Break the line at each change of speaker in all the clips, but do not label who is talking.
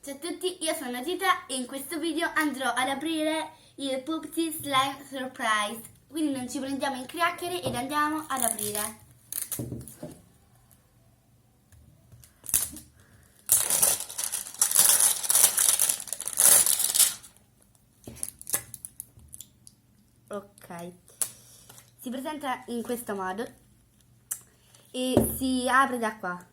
Ciao a tutti, io sono Tita e in questo video andrò ad aprire il Pupsi Slime Surprise. Quindi non ci prendiamo in chiacchiere ed andiamo ad aprire. Ok, si presenta in questo modo e si apre da qua.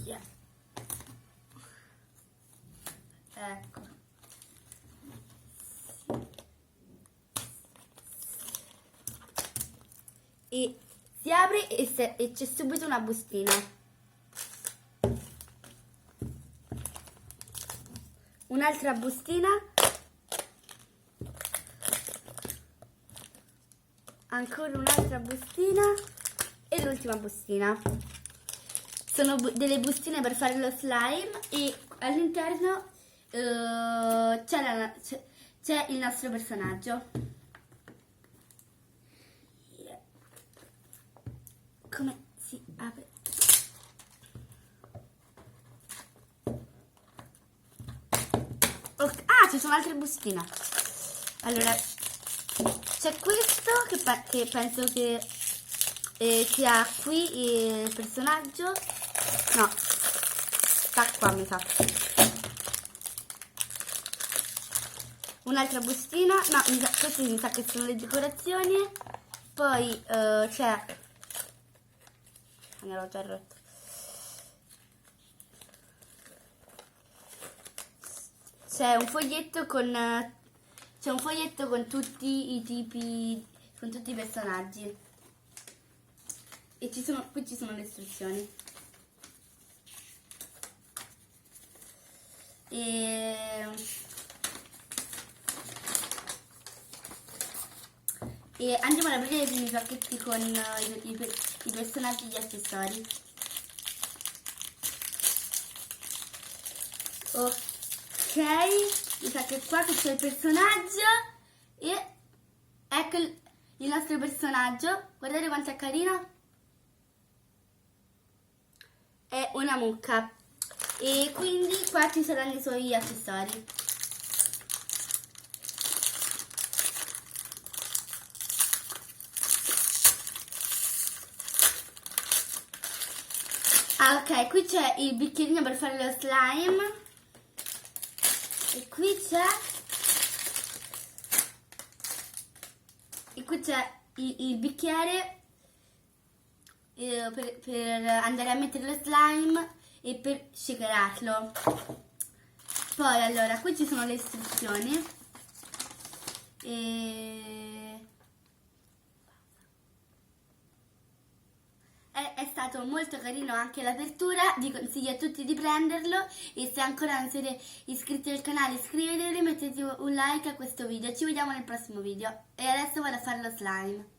Yeah. Ecco. E si apre e c'è subito una bustina. Un'altra bustina. Ancora un'altra bustina. E l'ultima bustina. Sono delle bustine per fare lo slime e all'interno c'è il nostro personaggio. Come si apre? Ah, ci sono altre bustine. Allora, c'è questo che penso che sia qui il personaggio. No, sta qua mi sa. Un'altra bustina. No, queste mi sa che sono le decorazioni. Poi c'è... ne l'ho già rotto. C'è un foglietto con tutti i tipi, con tutti i personaggi. E qui ci sono le istruzioni. E andiamo ad aprire i primi pacchetti con i personaggi e gli accessori. Ok, mi sa che qua c'è il personaggio e ecco il nostro personaggio. Guardate quanto è carino. È una mucca e quindi qua ci saranno i suoi accessori. Ah, ok, qui c'è il bicchierino per fare lo slime. E qui c'è il bicchiere per andare a mettere lo slime e per shakerarlo. Poi allora, qui ci sono le istruzioni. È stato molto carino anche l'apertura, vi consiglio a tutti di prenderlo e se ancora non siete iscritti al canale iscrivetevi, mettete un like a questo video, ci vediamo nel prossimo video e adesso vado a fare lo slime.